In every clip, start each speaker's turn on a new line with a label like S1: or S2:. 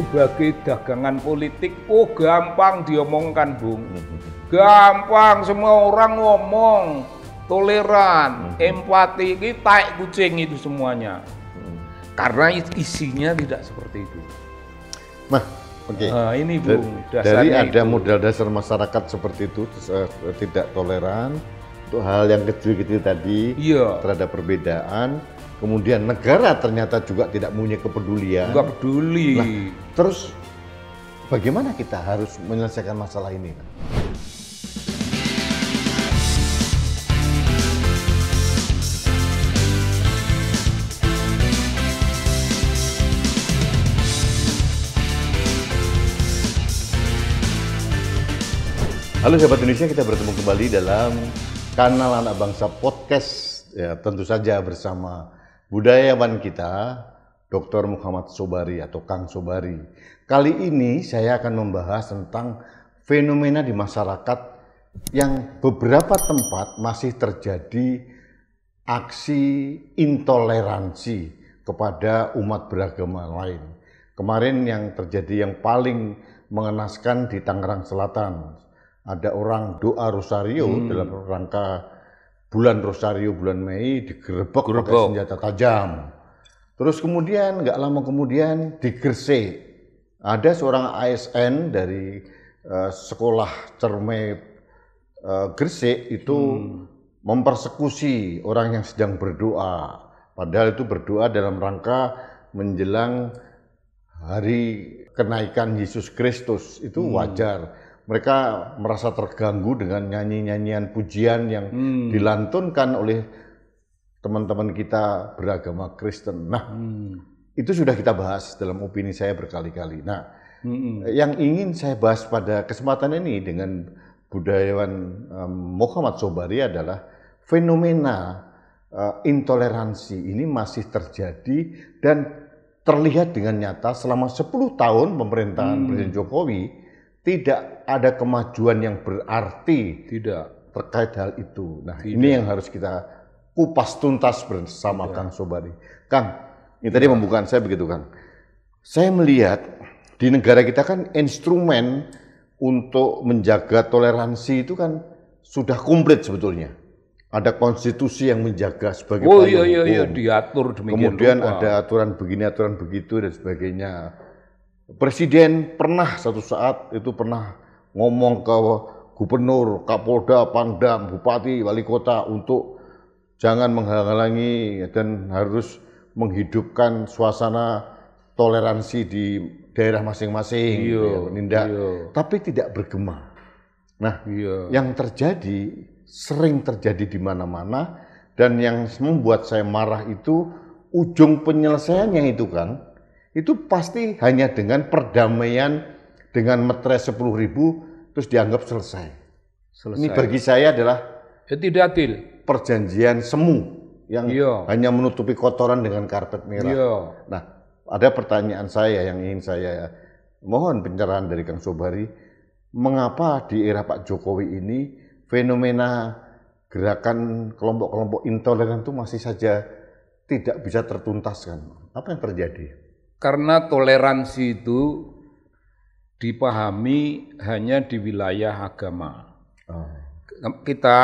S1: sebagai dagangan politik, oh gampang diomongkan, Bung. Gampang, semua orang ngomong, toleran, empati, ini tai kucing itu semuanya. Karena isinya tidak seperti itu.
S2: Nah, oke.
S1: Nah, ini Bung,
S2: dari ada
S1: itu.
S2: modal dasar masyarakat seperti itu, tidak toleran untuk hal yang kecil-kecil tadi,
S1: iya,
S2: terhadap perbedaan. Kemudian negara ternyata juga tidak punya kepedulian.
S1: Nggak peduli.
S2: Nah, terus bagaimana kita harus menyelesaikan masalah ini? Halo sahabat Indonesia, kita bertemu kembali dalam kanal Anak Bangsa Podcast. Ya, tentu saja bersama budayawan kita, Dr. Muhammad Sobari atau Kang Sobari. Kali ini saya akan membahas tentang fenomena di masyarakat yang beberapa tempat masih terjadi aksi intoleransi kepada umat beragama lain. Kemarin yang terjadi yang paling mengenaskan di Tangerang Selatan. Ada orang doa rosario dalam rangka bulan rosario, bulan Mei, digerebek pakai senjata tajam. Terus kemudian nggak lama kemudian di Gresik ada seorang ASN dari sekolah Cermai Gresik itu mempersekusi orang yang sedang berdoa. Padahal itu berdoa dalam rangka menjelang hari kenaikan Yesus Kristus, itu wajar. Mereka merasa terganggu dengan nyanyi-nyanyian pujian yang dilantunkan oleh teman-teman kita beragama Kristen. Nah, itu sudah kita bahas dalam opini saya berkali-kali. Nah, yang ingin saya bahas pada kesempatan ini dengan budayawan Muhammad Sobari adalah fenomena intoleransi ini masih terjadi dan terlihat dengan nyata selama 10 tahun pemerintahan Presiden Jokowi. Tidak ada kemajuan yang berarti terkait hal itu. Nah, ini yang harus kita kupas tuntas bersama Kang Sobari. Kang, ini tadi pembukaan saya begitu, Kang. Saya melihat di negara kita kan instrumen untuk menjaga toleransi itu kan sudah komplit sebetulnya. Ada konstitusi yang menjaga sebagai payung hukum.
S1: Iya, diatur demikian.
S2: Kemudian ada aturan begini, aturan begitu dan sebagainya. Presiden pernah satu saat itu pernah ngomong ke gubernur, kapolda, pangdam, bupati, wali kota untuk jangan menghalangi dan harus menghidupkan suasana toleransi di daerah masing-masing. Tapi tidak bergema. Nah, yang terjadi sering terjadi di mana-mana dan yang membuat saya marah itu ujung penyelesaiannya itu kan. Itu pasti hanya dengan perdamaian dengan metres 10.000 terus dianggap selesai. Ini bagi saya adalah
S1: tidak adil.
S2: Perjanjian semu yang hanya menutupi kotoran dengan karpet merah. Nah, ada pertanyaan saya yang ingin saya mohon pencerahan dari Kang Sobari. Mengapa di era Pak Jokowi ini fenomena gerakan kelompok-kelompok intoleran itu masih saja tidak bisa tertuntaskan? Apa yang terjadi?
S1: Karena toleransi itu dipahami hanya di wilayah agama. Kita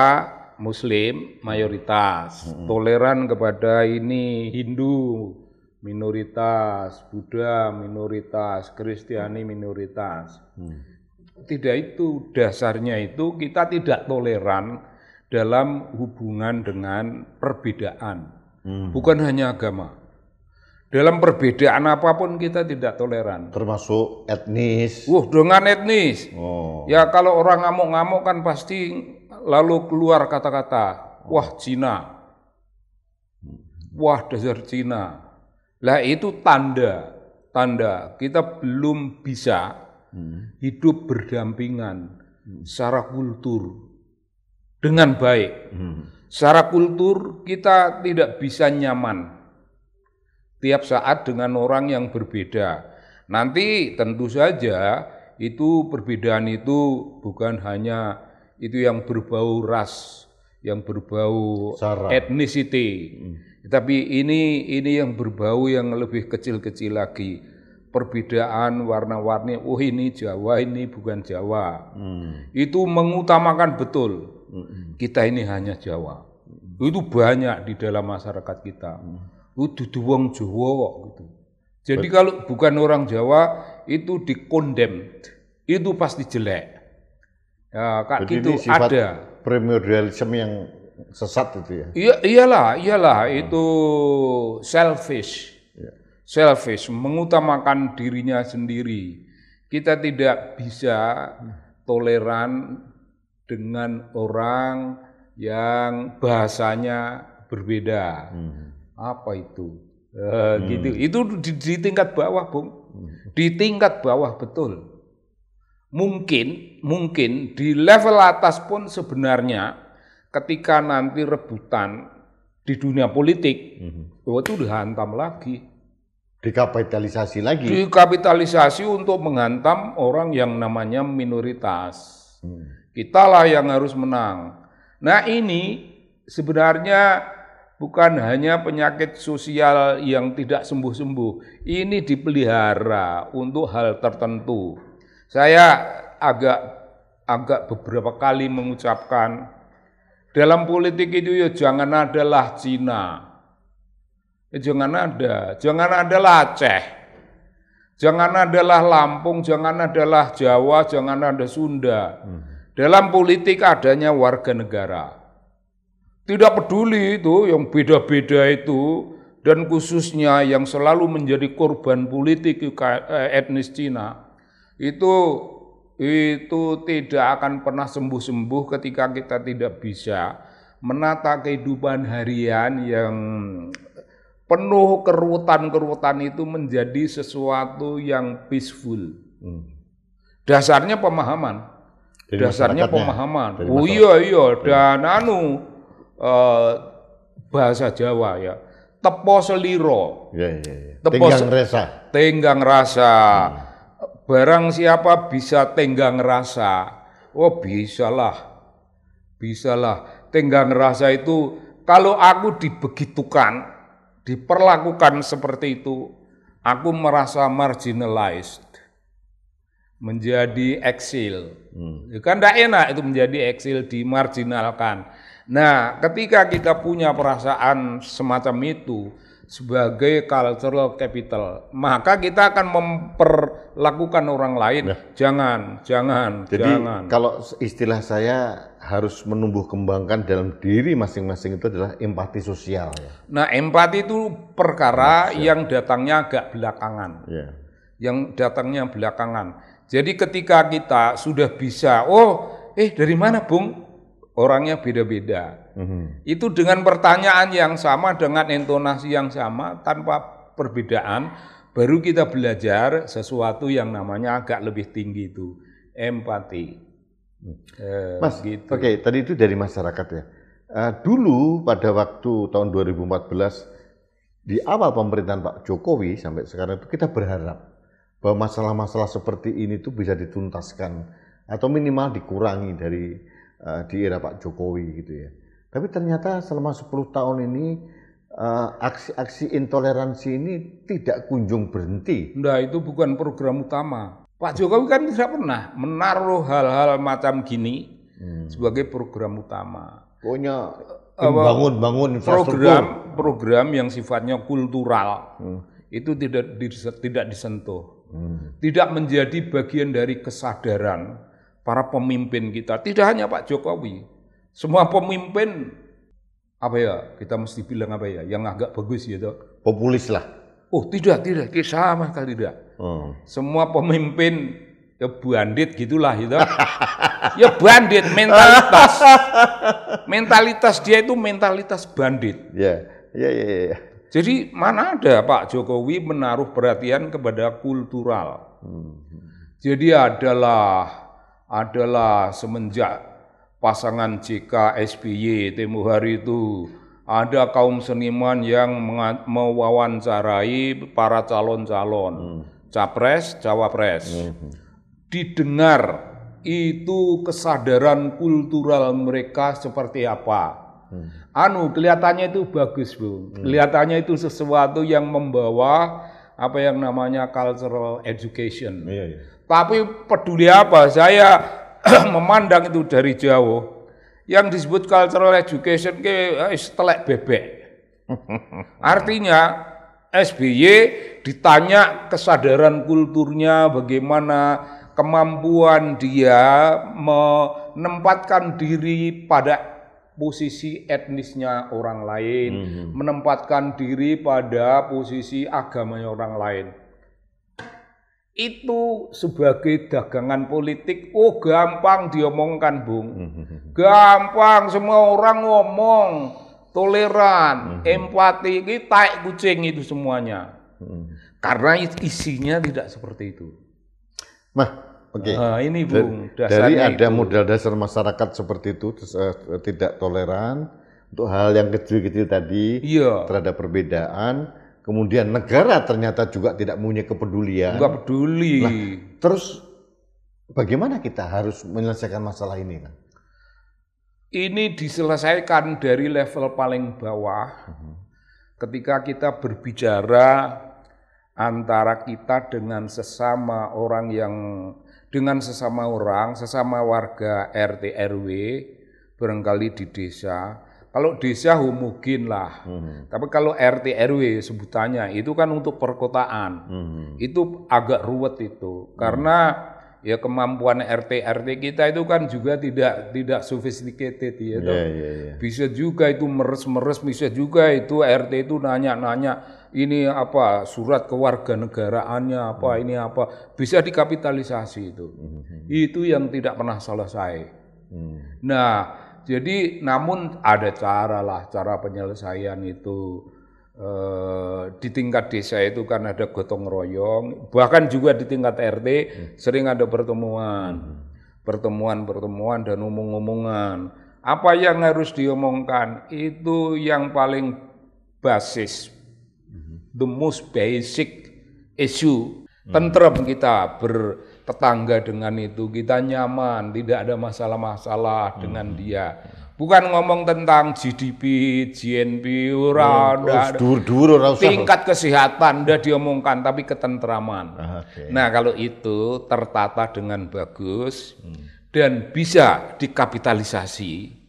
S1: Muslim mayoritas, toleran kepada ini Hindu minoritas, Buddha minoritas, Kristiani minoritas. Tidak itu, dasarnya itu kita tidak toleran dalam hubungan dengan perbedaan, bukan hanya agama. Dalam perbedaan apapun kita tidak toleran.
S2: Termasuk etnis.
S1: Dengan etnis. Ya kalau orang ngamuk-ngamuk kan pasti lalu keluar kata-kata, wah Cina. Wah dasar Cina. Lah itu tanda kita belum bisa hidup berdampingan secara kultur dengan baik. Secara kultur kita tidak bisa nyaman tiap saat dengan orang yang berbeda. Nanti tentu saja itu perbedaan itu bukan hanya itu yang berbau ras, yang berbau ethnicity. Tapi ini yang berbau yang lebih kecil-kecil lagi. perbedaan warna-warni, oh ini Jawa, ini bukan Jawa. Itu mengutamakan betul, kita ini hanya Jawa. Itu banyak di dalam masyarakat kita. Dudu wong Jawa kok gitu. Jadi kalau bukan orang Jawa, itu dikondem, itu pasti jelek. Ya, Kak gitu ada.
S2: Primordialisme yang sesat itu ya?
S1: Iyalah, itu selfish. Selfish, mengutamakan dirinya sendiri. Kita tidak bisa toleran dengan orang yang bahasanya berbeda. Apa itu? Gitu. Itu di tingkat bawah, Bung. Di tingkat bawah betul. Mungkin di level atas pun sebenarnya ketika nanti rebutan di dunia politik, itu dihantam lagi.
S2: Dikapitalisasi lagi.
S1: Dikapitalisasi untuk menghantam orang yang namanya minoritas. Kitalah yang harus menang. Nah ini sebenarnya bukan hanya penyakit sosial yang tidak sembuh-sembuh. Ini dipelihara untuk hal tertentu. Saya agak beberapa kali mengucapkan, dalam politik itu ya jangan adalah Cina. Jangan adalah Aceh, jangan adalah Lampung, jangan adalah Jawa, jangan ada Sunda. Dalam politik adanya warga negara. Tidak peduli itu yang beda-beda itu, dan khususnya yang selalu menjadi korban politik etnis Cina, itu tidak akan pernah sembuh-sembuh ketika kita tidak bisa menata kehidupan harian yang penuh kerutan-kerutan itu menjadi sesuatu yang peaceful. Dasarnya pemahaman. Oh iya, dan bahasa Jawa ya. Tepo seliro. Tenggang rasa. Barang siapa bisa tenggang rasa. Oh bisalah. Tenggang rasa itu kalau aku dibegitukan, diperlakukan seperti itu, aku merasa marginalized, menjadi eksil. Kan tidak enak itu menjadi eksil, dimarginalkan. Nah, ketika kita punya perasaan semacam itu sebagai cultural capital, maka kita akan memperlakukan orang lain. Jangan.
S2: Jadi kalau istilah saya harus menumbuh kembangkan dalam diri masing-masing itu adalah empati sosial. Ya?
S1: Nah, empati itu perkara yang datangnya agak belakangan. Jadi ketika kita sudah bisa, dari mana Bung? Orangnya beda-beda. Itu dengan pertanyaan yang sama, dengan intonasi yang sama, tanpa perbedaan, baru kita belajar sesuatu yang namanya agak lebih tinggi itu, empati.
S2: Mas, gitu. Oke, tadi itu dari masyarakat ya. Dulu pada waktu tahun 2014, di awal pemerintahan Pak Jokowi sampai sekarang itu kita berharap bahwa masalah-masalah seperti ini tuh bisa dituntaskan atau minimal dikurangi di era Pak Jokowi gitu ya. Tapi ternyata selama 10 tahun ini aksi-aksi intoleransi ini tidak kunjung berhenti.
S1: Nah, itu bukan program utama. Pak Jokowi kan tidak pernah menaruh hal-hal macam gini sebagai program utama.
S2: Pokoknya bangun infrastruktur.
S1: Program yang sifatnya kultural itu tidak disentuh. Tidak menjadi bagian dari kesadaran para pemimpin kita. Tidak hanya Pak Jokowi. Semua pemimpin kita mesti bilang yang agak bagus gitu.
S2: Populis lah.
S1: Oh tidak, sama sekali tidak. Semua pemimpin ya bandit gitulah gitu. Ya bandit, mentalitas dia itu mentalitas bandit.
S2: Ya.
S1: Jadi mana ada Pak Jokowi menaruh perhatian kepada kultural. Jadi adalah semenjak pasangan JK SBY tempo hari itu, ada kaum seniman yang mewawancarai para calon-calon capres, cawapres. Didengar itu kesadaran kultural mereka seperti apa. Kelihatannya itu bagus, Bu. Kelihatannya itu sesuatu yang membawa apa yang namanya cultural education.
S2: Iya.
S1: Tapi peduli apa? Saya memandang itu dari jauh. Yang disebut cultural education telek bebek. Artinya SBY ditanya kesadaran kulturnya bagaimana, kemampuan dia menempatkan diri pada posisi etnisnya orang lain, menempatkan diri pada posisi agamanya orang lain. Itu sebagai dagangan politik, gampang diomongkan, Bung. Gampang, semua orang ngomong, toleran, empati, ini tai kucing itu semuanya. Karena isinya tidak seperti itu.
S2: Oke.
S1: Nah, ini Bung,
S2: dari ada
S1: itu.
S2: modal dasar masyarakat seperti itu, tidak toleran untuk hal yang kecil-kecil tadi, terhadap perbedaan. Kemudian negara ternyata juga tidak punya kepedulian.
S1: Enggak peduli.
S2: Nah, terus bagaimana kita harus menyelesaikan masalah ini?
S1: Ini diselesaikan dari level paling bawah. Ketika kita berbicara antara kita dengan sesama orang sesama warga RT RW, barangkali di desa. Kalau desa homogen lah, tapi kalau RT RW sebutannya itu kan untuk perkotaan, itu agak ruwet itu, karena ya kemampuan RT kita itu kan juga tidak sophisticated ya, bisa juga itu meres, bisa juga itu RT itu nanya ini apa surat kewarganegaraannya apa ini apa, bisa dikapitalisasi itu yang tidak pernah selesai. Nah. Jadi namun ada cara penyelesaian itu di tingkat desa itu kan ada gotong royong, bahkan juga di tingkat RT sering ada pertemuan dan omong-omongan. Apa yang harus diomongkan itu yang paling basis, the most basic issue. Tentrem kita bertetangga dengan itu, kita nyaman, tidak ada masalah-masalah dengan dia. Bukan ngomong tentang GDP, GNP, tingkat kesehatan udah diomongkan, tapi ketentraman. Nah kalau itu tertata dengan bagus dan bisa dikapitalisasi,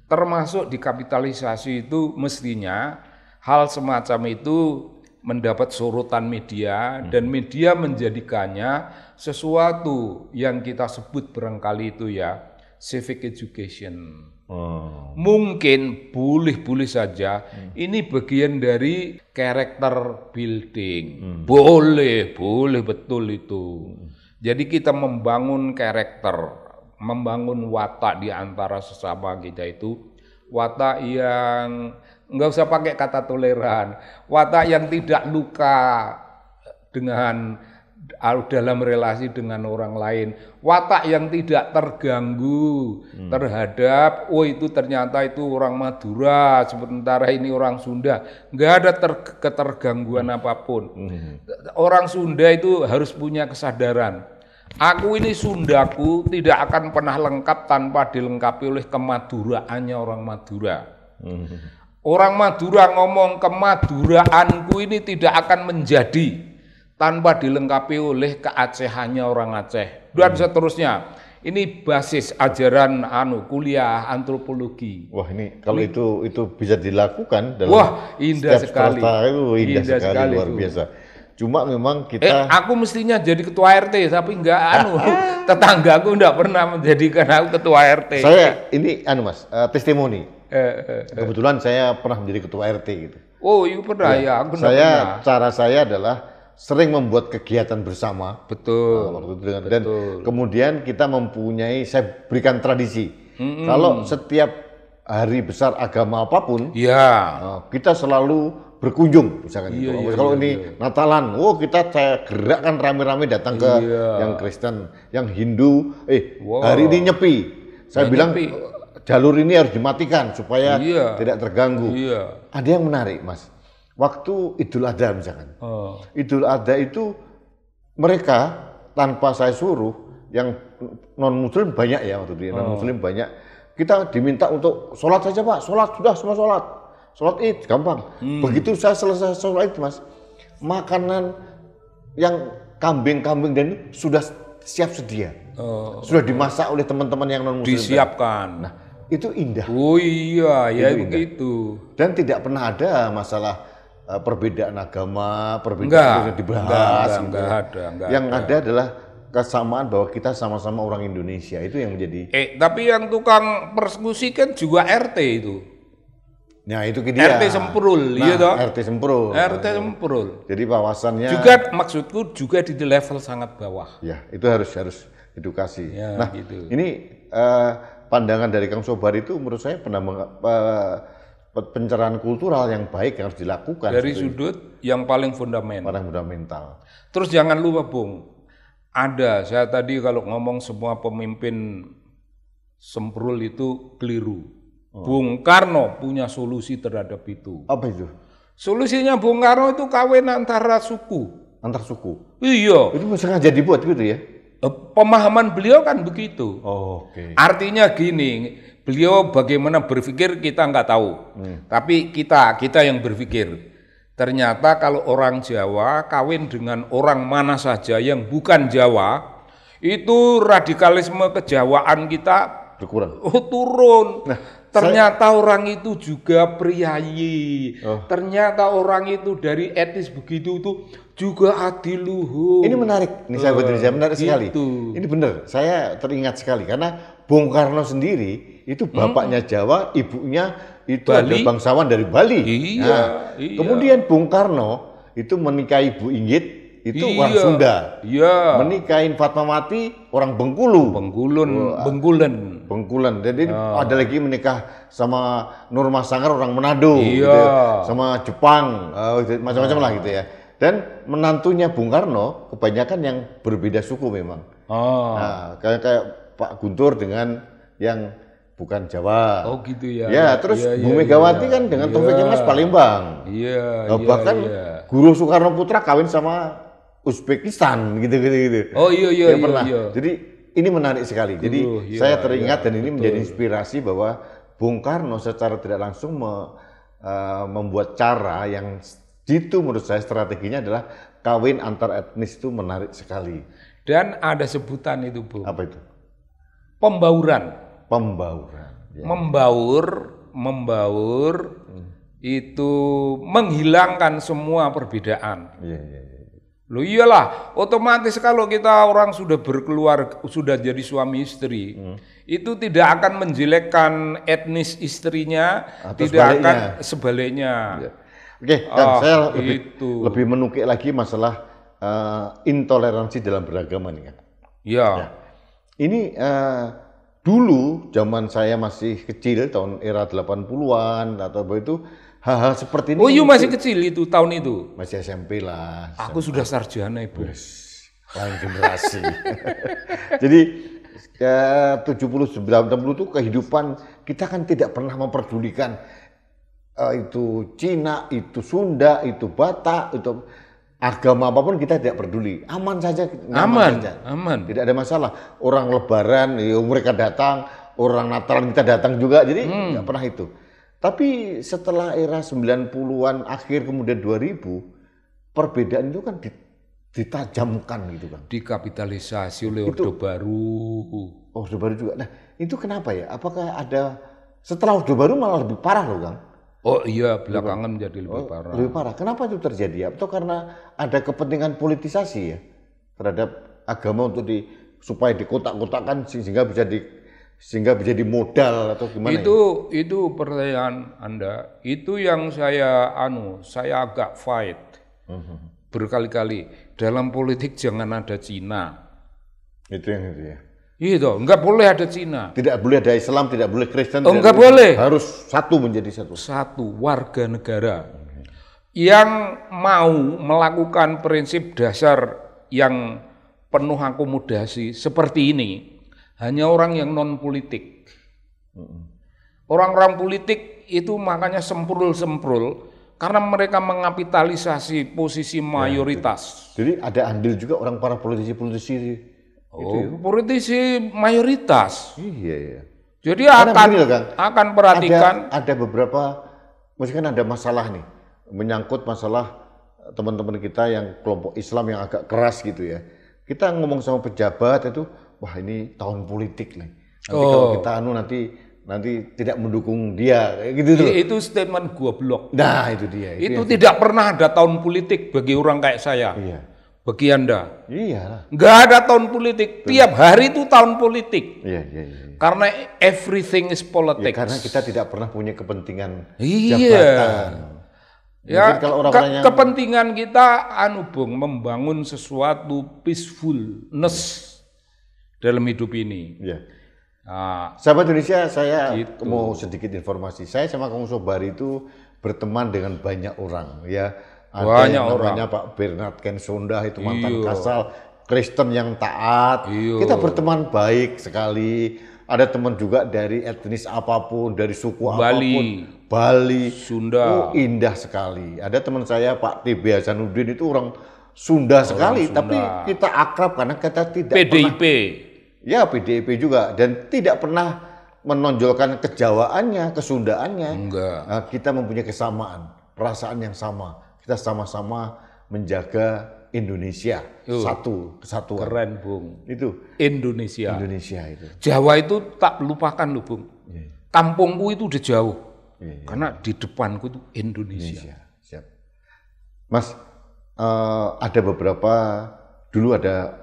S1: termasuk dikapitalisasi itu mestinya hal semacam itu mendapat sorotan media dan media menjadikannya sesuatu yang kita sebut barangkali itu ya civic education. Mungkin boleh saja ini bagian dari character building. Boleh betul itu. Jadi kita membangun karakter, membangun watak di antara sesama kita itu, watak yang enggak usah pakai kata toleran, watak yang tidak luka dalam relasi dengan orang lain, watak yang tidak terganggu terhadap itu ternyata itu orang Madura sementara ini orang Sunda, enggak ada ketergangguan apapun. Orang Sunda itu harus punya kesadaran, aku ini Sundaku tidak akan pernah lengkap tanpa dilengkapi oleh kemaduraannya orang Madura. Orang Madura ngomong kemaduraanku ini tidak akan menjadi tanpa dilengkapi oleh keacehannya orang Aceh dan seterusnya. Ini basis ajaran kuliah antropologi.
S2: Wah ini kalau itu bisa dilakukan dalam
S1: indah sekali.
S2: Indah sekali luar biasa. Cuma memang kita
S1: aku mestinya jadi ketua RT tapi enggak tetanggaku enggak pernah menjadikan aku ketua RT.
S2: Saya ini Mas testimoni. Kebetulan saya pernah menjadi ketua RT gitu.
S1: Oh, itu pernah ya. Aku
S2: cara saya adalah sering membuat kegiatan bersama.
S1: Betul.
S2: Dan kemudian kita mempunyai, saya berikan tradisi. Kalau setiap hari besar agama apapun, kita selalu berkunjung, misalkan itu. Kalau ini Natalan, saya gerakkan rame-rame datang ke yang Kristen, yang Hindu. Hari ini nyepi. Saya bilang jalur ini harus dimatikan supaya tidak terganggu. Ada yang menarik, Mas. Waktu Idul Adha misalkan. Idul Adha itu mereka tanpa saya suruh, yang non-muslim banyak ya waktu itu, non-muslim banyak. Kita diminta untuk sholat saja Pak, sholat sudah semua sholat. Sholat Id gampang. Begitu saya selesai sholat Id, Mas, makanan yang kambing-kambing dan sudah siap sedia. Sudah dimasak oleh teman-teman yang non-muslim.
S1: Disiapkan.
S2: Nah, itu indah.
S1: Oh iya, ya
S2: Itu indah.
S1: begitu.
S2: Dan tidak pernah ada masalah perbedaan agama, perbedaan yang dibahas.
S1: Enggak ada.
S2: Yang ada adalah kesamaan bahwa kita sama-sama orang Indonesia. Itu yang menjadi.
S1: Tapi yang tukang persekusi kan juga RT itu.
S2: Nah, itu dia.
S1: RT Semprul, iya toh?
S2: RT Semprul.
S1: RT Semprul.
S2: Jadi kawasannya
S1: Juga maksudku juga di level sangat bawah.
S2: ya, itu harus edukasi.
S1: Ya,
S2: nah,
S1: gitu.
S2: ini pandangan dari Kang Sobar itu menurut saya pencerahan kultural yang baik yang harus dilakukan
S1: Dari sudut yang paling
S2: fundamental.
S1: Terus jangan lupa, Bung. Saya tadi kalau ngomong semua pemimpin Semprul itu keliru. Bung Karno punya solusi terhadap itu.
S2: Apa itu?
S1: Solusinya Bung Karno itu kawin antara suku.
S2: Antar suku.
S1: Iya.
S2: Itu sengaja dibuat gitu ya?
S1: Pemahaman beliau kan begitu.
S2: Oh, oke.
S1: Artinya gini, beliau bagaimana berpikir kita nggak tahu. Tapi kita yang berpikir. Ternyata kalau orang Jawa kawin dengan orang mana saja yang bukan Jawa, itu radikalisme kejawaan kita
S2: Berkurang.
S1: turun.
S2: Nah,
S1: ternyata orang itu juga priayi. Ternyata orang itu dari etnis begitu itu juga adiluhur.
S2: Ini menarik, ini sahabat Indonesia menarik sekali.
S1: Gitu.
S2: Ini benar, saya teringat sekali karena Bung Karno sendiri itu bapaknya Jawa, ibunya itu
S1: Bali.
S2: ada bangsawan dari Bali.
S1: Iya.
S2: Kemudian Bung Karno itu menikahi Bu Inggit itu orang Sunda.
S1: Iya.
S2: Menikahin Fatmawati orang Bengkulu. Bengkulan. Jadi ada lagi menikah sama Nur Masanggar orang Manado,
S1: Iya.
S2: gitu. Sama Jepang, macam-macam lah gitu ya. Dan menantunya Bung Karno kebanyakan yang berbeda suku memang. Nah, kayak Pak Guntur dengan yang bukan Jawa.
S1: Oh gitu ya.
S2: Ya, terus Bu Megawati kan dengan Taufik Kemas Palembang.
S1: Iya.
S2: Bahkan Guru Soekarno Putra kawin sama Uzbekistan gitu.
S1: Oh iya.
S2: Pernah.
S1: Iya.
S2: Jadi ini menarik sekali. Jadi saya teringat dan ini menjadi inspirasi bahwa Bung Karno secara tidak langsung membuat cara yang itu menurut saya strateginya adalah kawin antar etnis itu menarik sekali.
S1: Dan ada sebutan itu, Bu.
S2: Apa itu?
S1: Pembauran.
S2: Ya.
S1: Membaur itu menghilangkan semua perbedaan.
S2: Iya.
S1: Loh iyalah, otomatis kalau kita orang sudah berkeluarga, sudah jadi suami istri, itu tidak akan menjelekkan etnis istrinya,
S2: Atau
S1: tidak
S2: sebaliknya.
S1: akan sebaliknya.
S2: Ya. Oke, Dan saya lebih menukik lagi masalah intoleransi dalam beragama nih kan.
S1: Ya.
S2: Ini dulu zaman saya masih kecil tahun era 80-an atau apa itu hal-hal seperti ini.
S1: Oh iya masih kecil itu tahun itu.
S2: Masih SMP lah.
S1: Aku sudah sarjana Ibu.
S2: Lain generasi. Jadi 70-80 itu kehidupan kita kan tidak pernah memperdulikan itu Cina, itu Sunda, itu Batak, itu agama apapun kita tidak peduli. Aman saja, nyaman saja.
S1: Aman.
S2: Tidak ada masalah. Orang Lebaran, mereka datang, orang Natalan kita datang juga. Jadi nggak pernah itu. Tapi setelah era 90-an akhir kemudian 2000, perbedaan itu kan ditajamkan gitu kan.
S1: Dikapitalisasi oleh Orde Baru.
S2: Orde Baru juga. Nah, itu kenapa ya? Apakah ada setelah Orde Baru malah lebih parah loh, Kang?
S1: Oh iya, belakangan menjadi lebih parah.
S2: Lebih parah. Kenapa itu terjadi? Atau karena ada kepentingan politisasi ya terhadap agama untuk supaya dikotak-kotakkan sehingga bisa di modal atau gimana?
S1: Itu pertanyaan Anda. Itu yang saya agak fight berkali-kali. Dalam politik jangan ada Cina.
S2: Itu yang itu ya.
S1: Itu enggak boleh ada Cina.
S2: Tidak boleh ada Islam, tidak boleh Kristen.
S1: Enggak boleh.
S2: Harus satu menjadi satu.
S1: Satu warga negara yang mau melakukan prinsip dasar yang penuh akomodasi seperti ini hanya orang yang non politik. Orang-orang politik itu makanya semprul karena mereka mengkapitalisasi posisi mayoritas.
S2: Jadi ada andil juga orang para politisi.
S1: Politisi mayoritas.
S2: Iya.
S1: Jadi akan perhatikan.
S2: Ada beberapa, misalkan ada masalah nih, menyangkut masalah teman-teman kita yang kelompok Islam yang agak keras gitu ya. Kita ngomong sama pejabat itu, wah ini tahun politik nih. Nanti kalau kita nanti tidak mendukung dia, kayak gitu tuh.
S1: Itu statement goblok.
S2: Nah itu dia.
S1: Itu tidak pernah ada tahun politik bagi orang kayak saya.
S2: Iya.
S1: Bagi Anda.
S2: Iya.
S1: Nggak ada tahun politik. Tiap hari itu tahun politik.
S2: Iya.
S1: Karena everything is politics.
S2: Ya, karena kita tidak pernah punya kepentingan
S1: Iya.
S2: jabatan.
S1: Ya,
S2: kalau orang-orang yang
S1: kepentingan kita Bung, membangun sesuatu peacefulness dalam hidup ini.
S2: Iya.
S1: Nah,
S2: Sahabat Indonesia, saya
S1: gitu.
S2: mau sedikit informasi. Saya sama Kang Sobari itu berteman dengan banyak orang ya. Ada
S1: Banyak
S2: yang
S1: orang.
S2: namanya Pak Bernard Kensonda itu mantan
S1: Iya.
S2: Kasal, Kristen yang taat.
S1: Iya.
S2: Kita berteman baik sekali. Ada teman juga dari etnis apapun, dari suku apapun. Bali,
S1: Sunda.
S2: Oh, indah sekali. Ada teman saya Pak TB Hasanuddin itu orang Sunda sekali,
S1: Sunda.
S2: tapi kita akrab karena kita tidak
S1: PDIP.
S2: Ya PDIP juga dan tidak pernah menonjolkan kejawaannya, kesundaannya.
S1: Enggak.
S2: Nah, kita mempunyai kesamaan, perasaan yang sama. Kita sama-sama menjaga Indonesia, satu kesatuan.
S1: Keren, Bung.
S2: Itu
S1: Indonesia.
S2: itu.
S1: Jawa itu tak lupakan loh, Bung. Kampungku itu udah jauh.
S2: Iya.
S1: Karena di depanku itu Indonesia.
S2: Siap. Mas, ada beberapa dulu ada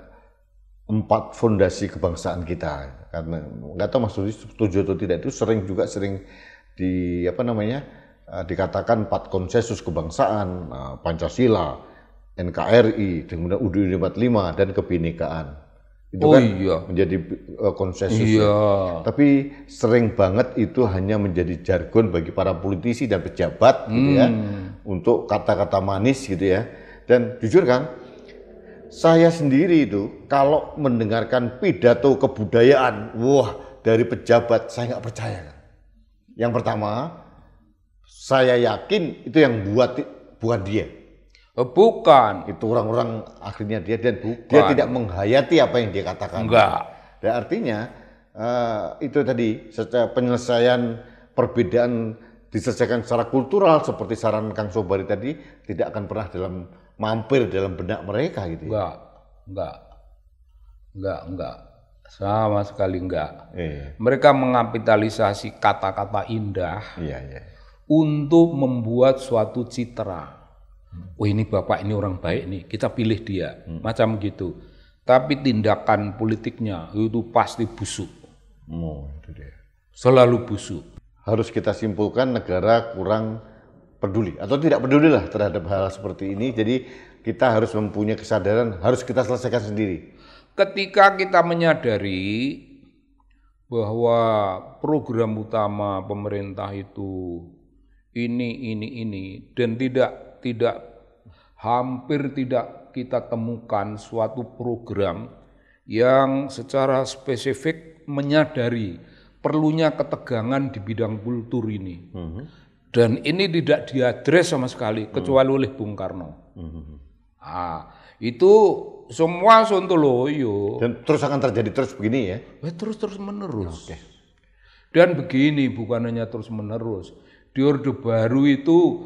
S2: 4 fondasi kebangsaan kita, karena nggak tahu Mas Rudi setuju atau tidak, itu sering dikatakan 4 konsensus kebangsaan, Pancasila, NKRI, kemudian UUD 45 dan kebinekaan. Itu menjadi konsensus.
S1: Iya.
S2: Tapi sering banget itu hanya menjadi jargon bagi para politisi dan pejabat gitu ya, untuk kata-kata manis gitu ya. Dan jujur Kang, saya sendiri itu kalau mendengarkan pidato kebudayaan, dari pejabat saya nggak percaya. Yang pertama, saya yakin itu yang bukan dia.
S1: Bukan.
S2: Itu orang-orang akhirnya dia dan dia tidak menghayati apa yang dia katakan.
S1: Enggak.
S2: Dan artinya itu tadi secara penyelesaian perbedaan diselesaikan secara kultural seperti saran Kang Sobari tadi tidak akan pernah mampir dalam benak mereka gitu ya.
S1: Enggak. Sama sekali enggak.
S2: Iya.
S1: Mereka mengapitalisasi kata-kata indah
S2: Iya.
S1: untuk membuat suatu citra. Oh ini Bapak ini orang baik nih, kita pilih dia. Macam gitu. Tapi tindakan politiknya itu pasti busuk.
S2: Itu dia.
S1: Selalu busuk.
S2: Harus kita simpulkan negara kurang peduli atau tidak peduli lah terhadap hal seperti ini. Jadi kita harus mempunyai kesadaran, harus kita selesaikan sendiri.
S1: Ketika kita menyadari bahwa program utama pemerintah itu ini dan hampir tidak kita temukan suatu program yang secara spesifik menyadari perlunya ketegangan di bidang kultur ini. Dan ini tidak diadres sama sekali kecuali oleh Bung Karno. Itu semua sontoloyo.
S2: Dan terus akan terjadi terus begini ya?
S1: Terus menerus. Dan begini, bukan hanya terus menerus. Di Orde Baru itu,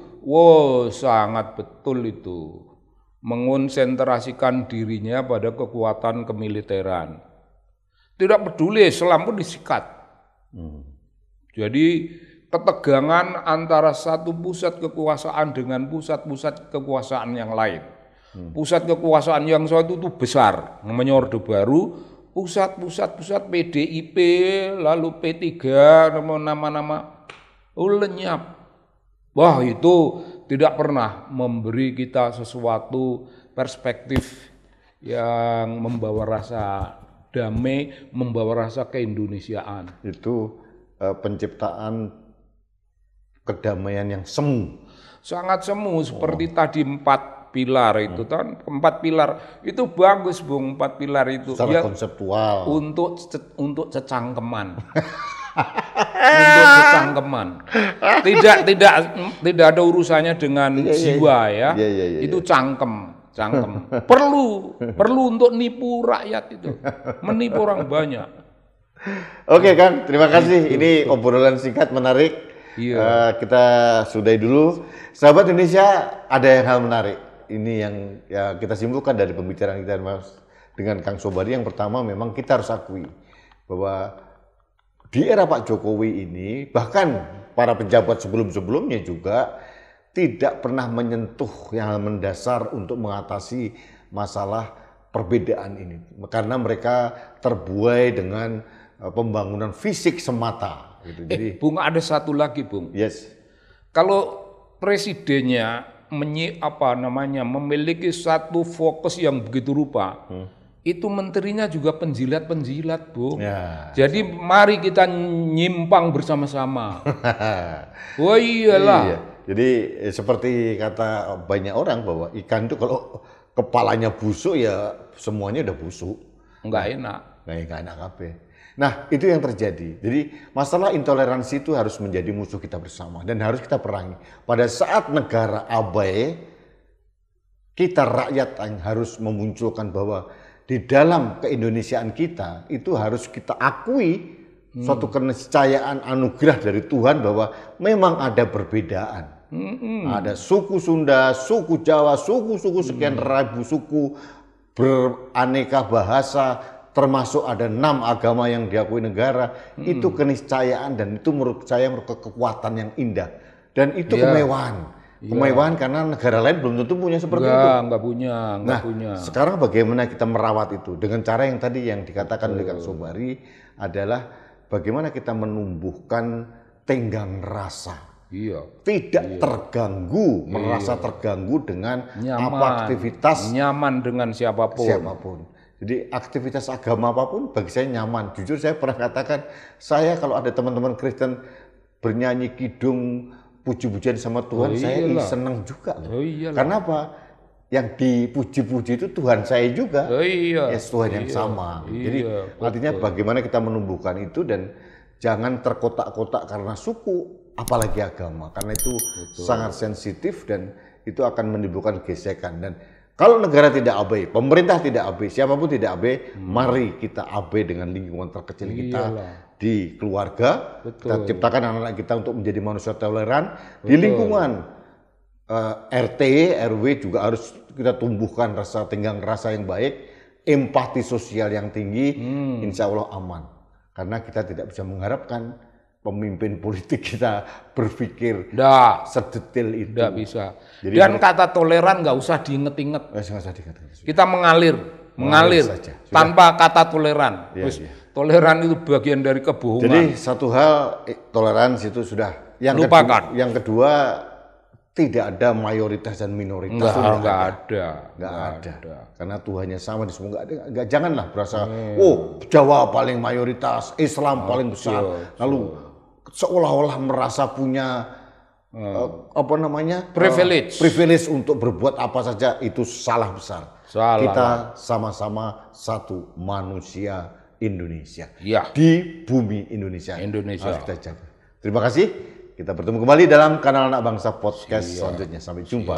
S1: sangat betul itu. Mengonsentrasikan dirinya pada kekuatan kemiliteran. Tidak peduli, Islam pun disikat. Jadi ketegangan antara satu pusat kekuasaan dengan pusat-pusat kekuasaan yang lain. Pusat kekuasaan yang suatu itu besar, namanya Orde Baru, pusat PDIP, lalu P3, nama-nama lenyap. Wah itu tidak pernah memberi kita sesuatu perspektif yang membawa rasa damai, membawa rasa keindonesiaan.
S2: Itu penciptaan kedamaian yang semu.
S1: Sangat semu, seperti tadi 4 pilar itu kan, 4 pilar itu bagus Bung, 4 pilar itu
S2: secara konseptual
S1: untuk cecangkeman. Untuk cecangkeman. Tidak ada urusannya dengan jiwa ya. Itu cangkem. Perlu untuk nipu rakyat itu. Menipu orang banyak.
S2: Oke Kang, terima kasih. Ini obrolan singkat menarik.
S1: Iya.
S2: Kita sudahi dulu. Sahabat Indonesia, ada yang hal menarik. ini yang ya kita simpulkan dari pembicaraan kita dengan Kang Sobari, yang pertama memang kita harus akui bahwa di era Pak Jokowi ini, bahkan para pejabat sebelum-sebelumnya juga tidak pernah menyentuh yang mendasar untuk mengatasi masalah perbedaan ini. Karena mereka terbuai dengan pembangunan fisik semata. Gitu. Jadi,
S1: Bung, ada satu lagi, Bung.
S2: yes.
S1: Kalau presidennya memiliki satu fokus yang begitu rupa, itu menterinya juga penjilat-penjilat, Bung.
S2: Ya.
S1: Jadi mari kita nyimpang bersama-sama. Oh iyalah.
S2: Iya. Jadi seperti kata banyak orang bahwa ikan itu kalau kepalanya busuk ya semuanya udah busuk.
S1: Enggak enak.
S2: Nggak enak kabeh. Nah, itu yang terjadi. Jadi masalah intoleransi itu harus menjadi musuh kita bersama dan harus kita perangi. Pada saat negara abai, kita rakyat yang harus memunculkan bahwa di dalam keindonesiaan kita itu harus kita akui suatu keniscayaan anugerah dari Tuhan bahwa memang ada perbedaan. Ada suku Sunda, suku Jawa, suku-suku sekian ribu suku, beraneka bahasa, termasuk ada 6 agama yang diakui negara. Itu keniscayaan dan itu menurut saya merupakan kekuatan yang indah. Dan itu kemewahan. Kemewahan karena negara lain belum tentu punya seperti itu.
S1: Enggak punya.
S2: Sekarang bagaimana kita merawat itu? Dengan cara yang tadi yang dikatakan oleh Kang Sobari adalah bagaimana kita menumbuhkan tenggang rasa. Tidak terganggu, merasa terganggu dengan apa aktivitas.
S1: Nyaman dengan siapapun.
S2: Jadi aktivitas agama apapun bagi saya nyaman. Jujur saya pernah katakan, saya kalau ada teman-teman Kristen bernyanyi kidung puji-pujian sama Tuhan, saya senang juga. Karena apa? Yang dipuji-puji itu Tuhan saya juga. Tuhan yang sama. Jadi artinya bagaimana kita menumbuhkan itu dan jangan terkotak-kotak karena suku, apalagi agama. Karena itu sangat sensitif dan itu akan menimbulkan gesekan. Dan kalau negara tidak abai, pemerintah tidak abai, siapapun tidak abai, mari kita abai dengan lingkungan terkecil kita di keluarga. Kita ciptakan anak-anak kita untuk menjadi manusia toleran. Di lingkungan RT, RW juga harus kita tumbuhkan rasa tenggang rasa yang baik, empati sosial yang tinggi, insya Allah aman. Karena kita tidak bisa mengharapkan pemimpin politik kita berpikir sedetail itu.
S1: Tidak bisa. Jadi dan kata toleran nggak usah diinget-inget. Kita mengalir saja. Tanpa kata toleran. Toleran itu bagian dari kebohongan.
S2: Jadi satu hal toleransi itu sudah.
S1: Lupakan.
S2: Yang kedua tidak ada mayoritas dan minoritas.
S1: Nggak ada.
S2: Karena Tuhannya sama di semua. Janganlah berasa, Jawa paling mayoritas, Islam paling besar. Lalu seolah-olah merasa punya privilege untuk berbuat apa saja. Itu salah besar. Kita sama-sama satu manusia Indonesia. Di bumi Indonesia. Harus kita jaga. Terima kasih. Kita bertemu kembali dalam kanal Anak Bangsa Podcast selanjutnya. Sampai jumpa.